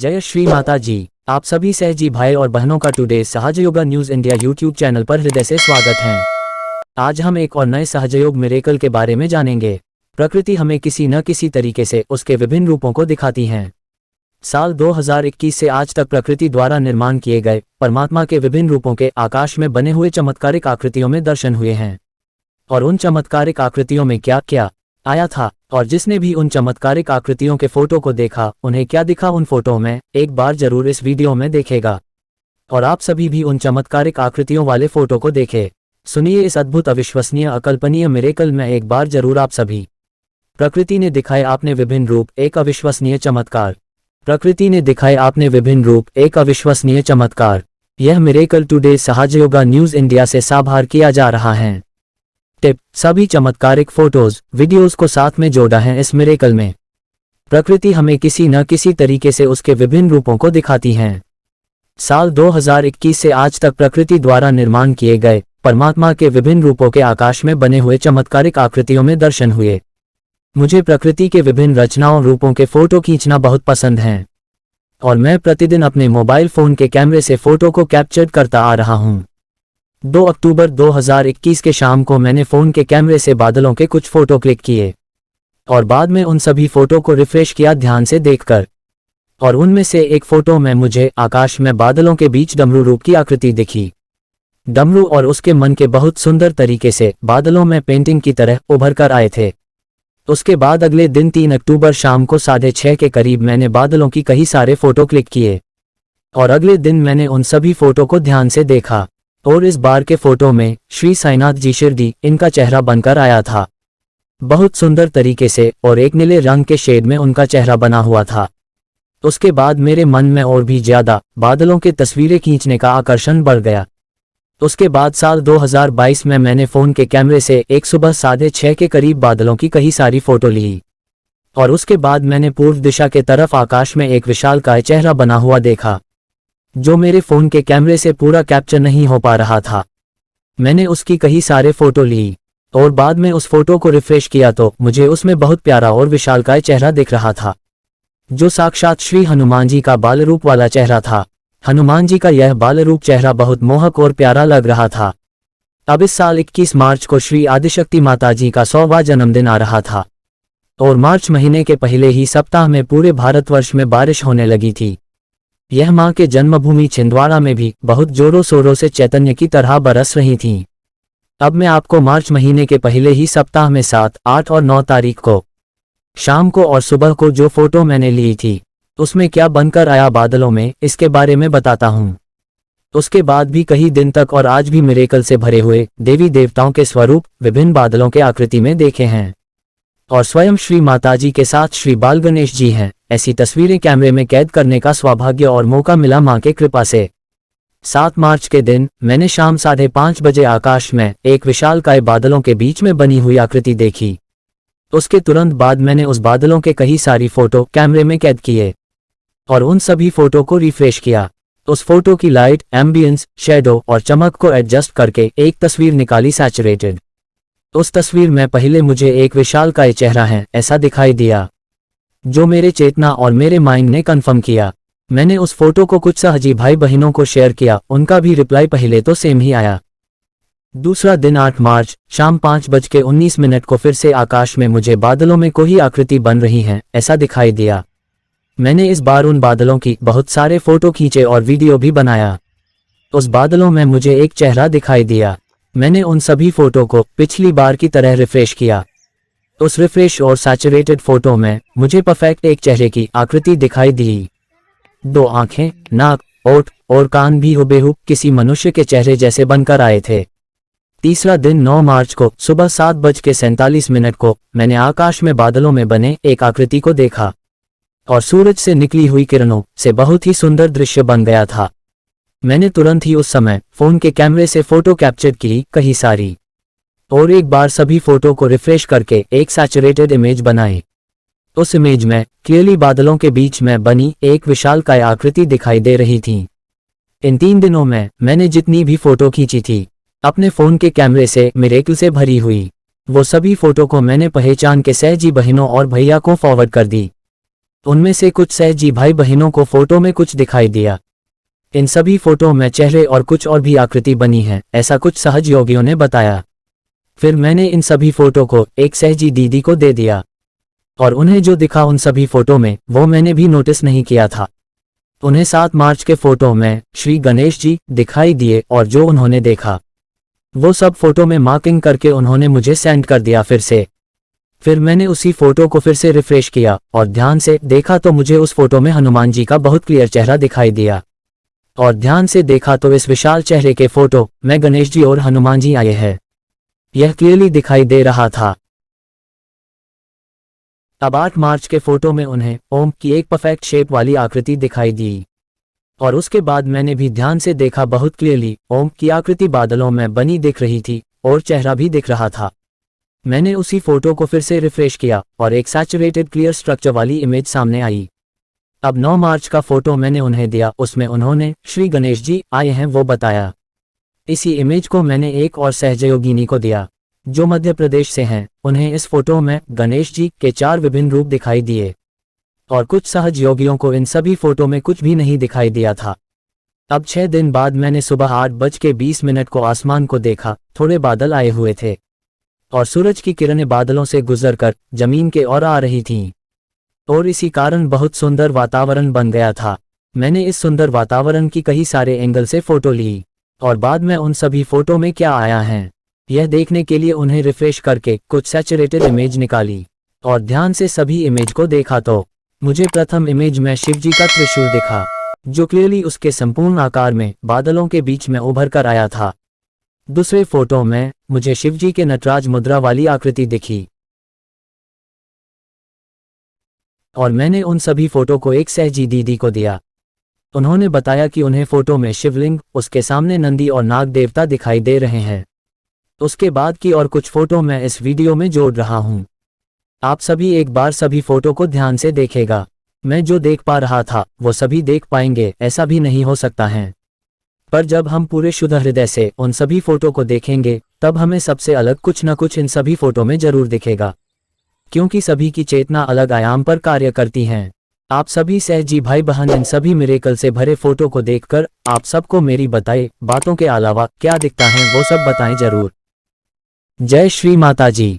जय श्री माता जी। आप सभी सहजी भाई और बहनों का today Sahajyoga news India YouTube channel पर हृदय से स्वागत है। आज हम एक और नए सहजयोग मिरेकल के बारे में जानेंगे। प्रकृति हमें किसी न किसी तरीके से उसके विभिन्न रूपों को दिखाती हैं। साल 2021 से आज तक प्रकृति द्वारा निर्माण किए गए परमात्मा के विभिन्न रूपों के आकाश में बने हुए चमत्कारिक आकृतियों में दर्शन हुए हैं। और उन चमत्कारिक आकृतियों में क्या क्या आया था और जिसने भी उन चमत्कारिक आकृतियों के फोटो को देखा उन्हें क्या दिखा उन फोटो में, एक बार जरूर इस वीडियो में देखेगा। और आप सभी भी उन चमत्कारिक आकृतियों वाले फोटो को देखे। सुनिए इस अद्भुत, अविश्वसनीय, अकल्पनीय मिरेकल में एक बार जरूर आप सभी। प्रकृति ने दिखाए आपने विभिन्न रूप, एक अविश्वसनीय चमत्कार। प्रकृति ने दिखाए आपने विभिन्न रूप, एक अविश्वसनीय चमत्कार। यह miracle today Sahajyoga news India से साभार किया जा रहा है। टिप: सभी चमत्कारिक फोटोज वीडियोस को साथ में जोड़ा है इस मिरेकल में। प्रकृति हमें किसी न किसी तरीके से उसके विभिन्न रूपों को दिखाती हैं। साल 2021 से आज तक प्रकृति द्वारा निर्माण किए गए परमात्मा के विभिन्न रूपों के आकाश में बने हुए चमत्कारिक आकृतियों में दर्शन हुए। मुझे प्रकृति के विभिन्न रचनाओं रूपों के फोटो खींचना बहुत पसंद है और मैं प्रतिदिन अपने मोबाइल फोन के कैमरे से फोटो को कैप्चर करता आ रहा हूं। 2 अक्टूबर 2021 के शाम को मैंने फ़ोन के कैमरे से बादलों के कुछ फ़ोटो क्लिक किए और बाद में उन सभी फ़ोटो को रिफ्रेश किया ध्यान से देखकर। और उनमें से एक फ़ोटो में मुझे आकाश में बादलों के बीच डमरू रूप की आकृति दिखी। डमरू और उसके मन के बहुत सुंदर तरीके से बादलों में पेंटिंग की तरह उभर कर आए थे। उसके बाद अगले दिन 3 अक्टूबर शाम को 6:30 के करीब मैंने बादलों की कई सारे फ़ोटो क्लिक किए और अगले दिन मैंने उन सभी फ़ोटो को ध्यान से देखा। और इस बार के फोटो में श्री साईनाथ जी शिरडी इनका चेहरा बनकर आया था, बहुत सुंदर तरीके से, और एक नीले रंग के शेड में उनका चेहरा बना हुआ था। उसके बाद मेरे मन में और भी ज्यादा बादलों के तस्वीरें खींचने का आकर्षण बढ़ गया। उसके बाद साल 2022 में मैंने फ़ोन के कैमरे से एक सुबह 6:30 के करीब बादलों की कई सारी फोटो ली और उसके बाद मैंने पूर्व दिशा के तरफ आकाश में एक विशालकाय चेहरा बना हुआ देखा जो मेरे फ़ोन के कैमरे से पूरा कैप्चर नहीं हो पा रहा था। मैंने उसकी कई सारे फोटो ली और बाद में उस फोटो को रिफ्रेश किया तो मुझे उसमें बहुत प्यारा और विशालकाय चेहरा दिख रहा था जो साक्षात श्री हनुमान जी का बाल रूप वाला चेहरा था। हनुमान जी का यह बाल रूप चेहरा बहुत मोहक और प्यारा लग रहा था। अब इस साल 21 मार्च को श्री आदिशक्ति माता जी का 100वां जन्मदिन आ रहा था और मार्च महीने के पहले ही सप्ताह में पूरे भारतवर्ष में बारिश होने लगी थी। यह मां के जन्मभूमि छिंदवाड़ा में भी बहुत जोरों शोरों से चैतन्य की तरह बरस रही थी। अब मैं आपको मार्च महीने के पहले ही सप्ताह में 7, 8 और 9 तारीख को शाम को और सुबह को जो फोटो मैंने ली थी उसमें क्या बनकर आया बादलों में, इसके बारे में बताता हूँ। उसके बाद भी कई दिन तक और आज भी मिरेकल से भरे हुए देवी देवताओं के स्वरूप विभिन्न बादलों के आकृति में देखे हैं और स्वयं श्री माता जी के साथ श्री बाल गणेश जी हैं। ऐसी तस्वीरें कैमरे में कैद करने का सौभाग्य और मौका मिला मां के कृपा से। 7 मार्च के दिन मैंने शाम 5:30 बजे आकाश में एक विशालकाय बादलों के बीच में बनी हुई आकृति देखी। उसके तुरंत बाद मैंने उस बादलों के कई सारी फोटो कैमरे में कैद किए और उन सभी फोटो को रिफ्रेश किया। उस फोटो की लाइट, एम्बियंस, शेडो और चमक को एडजस्ट करके एक तस्वीर निकाली सैचुरेटेड। उस तस्वीर में पहले मुझे एक विशालकाय चेहरा है ऐसा दिखाई दिया जो मेरे चेतना और मेरे माइंड ने कंफर्म किया। मैंने उस फोटो को कुछ सहजी भाई बहनों को शेयर किया, उनका भी रिप्लाई पहले तो सेम ही आया। दूसरा दिन 8 मार्च शाम 5:19 को फिर से आकाश में मुझे बादलों में कोई आकृति बन रही है ऐसा दिखाई दिया। मैंने इस बार उन बादलों की बहुत सारे फोटो खींचे और वीडियो भी बनाया। उस बादलों में मुझे एक चेहरा दिखाई दिया। मैंने उन सभी फोटो को पिछली बार की तरह रिफ्रेश किया। उस रिफ्रेश और सैचुरेटेड फोटो में मुझे परफेक्ट एक चेहरे की आकृति दिखाई दी। 2 आंखें, नाक, ओठ और कान भी हुबेहूब किसी मनुष्य के चेहरे जैसे बनकर आए थे। तीसरा दिन 9 मार्च को सुबह 7:47 को मैंने आकाश में बादलों में बने एक आकृति को देखा और सूरज से निकली हुई किरणों से बहुत ही सुंदर दृश्य बन गया था। मैंने तुरंत ही उस समय फोन के कैमरे से फोटो कैप्चर की कई सारी और एक बार सभी फोटो को रिफ्रेश करके एक सैचुरेटेड इमेज बनाई। उस इमेज में क्लियरली बादलों के बीच में बनी एक विशालकाय आकृति दिखाई दे रही थी। इन 3 दिनों में मैंने जितनी भी फोटो खींची थी अपने फोन के कैमरे से मिरेकल से भरी हुई, वो सभी फोटो को मैंने पहचान के सहजी बहनों और भैया को फॉरवर्ड कर दी। उनमें से कुछ सहज जी भाई बहनों को फोटो में कुछ दिखाई दिया। इन सभी फोटो में चेहरे और कुछ और भी आकृति बनी है, ऐसा कुछ सहज योगियों ने बताया। फिर मैंने इन सभी फोटो को एक सहजी दीदी को दे दिया और उन्हें जो दिखा उन सभी फोटो में वो मैंने भी नोटिस नहीं किया था। उन्हें 7 मार्च के फोटो में श्री गणेश जी दिखाई दिए और जो उन्होंने देखा वो सब फोटो में मार्किंग करके उन्होंने मुझे सेंड कर दिया फिर से। फिर मैंने उसी फोटो को फिर से रिफ्रेश किया और ध्यान से देखा तो मुझे उस फोटो में हनुमान जी का बहुत क्लियर चेहरा दिखाई दिया और ध्यान से देखा तो इस विशाल चेहरे के फोटो में गणेश जी और हनुमान जी आए हैं, यह क्लियरली दिखाई दे रहा था। अब 8 मार्च के फोटो में उन्हें ओम की एक परफेक्ट शेप वाली आकृति दिखाई दी और उसके बाद मैंने भी ध्यान से देखा, बहुत क्लियरली ओम की आकृति बादलों में बनी दिख रही थी और चेहरा भी दिख रहा था। मैंने उसी फोटो को फिर से रिफ्रेश किया और एक सैचुरेटेड क्लियर स्ट्रक्चर वाली इमेज सामने आई। अब 9 मार्च का फोटो मैंने उन्हें दिया, उसमें उन्होंने श्री गणेश जी आए हैं वो बताया। इसी इमेज को मैंने एक और सहजयोगिनी को दिया जो मध्य प्रदेश से हैं, उन्हें इस फोटो में गणेश जी के 4 विभिन्न रूप दिखाई दिए और कुछ सहज योगियों को इन सभी फोटो में कुछ भी नहीं दिखाई दिया था। अब 6 दिन बाद मैंने सुबह 8:20 को आसमान को देखा, थोड़े बादल आए हुए थे और सूरज की किरणें बादलों से गुजरकर जमीन के ओर आ रही थीं और इसी कारण बहुत सुंदर वातावरण बन गया था। मैंने इस सुंदर वातावरण की कई सारे एंगल से फोटो ली और बाद में उन सभी फोटो में क्या आया है यह देखने के लिए उन्हें रिफ्रेश करके कुछ सैचुरेटेड इमेज निकाली और ध्यान से सभी इमेज को देखा तो मुझे प्रथम इमेज में शिवजी का त्रिशूल दिखा जो क्लियरली उसके संपूर्ण आकार में बादलों के बीच में उभर कर आया था। दूसरे फोटो में मुझे शिवजी के नटराज मुद्रा वाली आकृति दिखी और मैंने उन सभी फोटो को एक सहजी दीदी को दिया। उन्होंने बताया कि उन्हें फोटो में शिवलिंग, उसके सामने नंदी और नाग देवता दिखाई दे रहे हैं। उसके बाद की और कुछ फोटो मैं इस वीडियो में जोड़ रहा हूं। आप सभी एक बार सभी फोटो को ध्यान से देखेगा। मैं जो देख पा रहा था वो सभी देख पाएंगे ऐसा भी नहीं हो सकता है, पर जब हम पूरे शुद्ध हृदय से उन सभी फोटो को देखेंगे तब हमें सबसे अलग कुछ न कुछ इन सभी फोटो में जरूर दिखेगा, क्योंकि सभी की चेतना अलग आयाम पर कार्य करती है। आप सभी सहजी भाई बहन इन सभी मिरेकल से भरे फोटो को देखकर आप सबको मेरी बताए बातों के अलावा क्या दिखता है वो सब बताएं जरूर। जय श्री माता जी।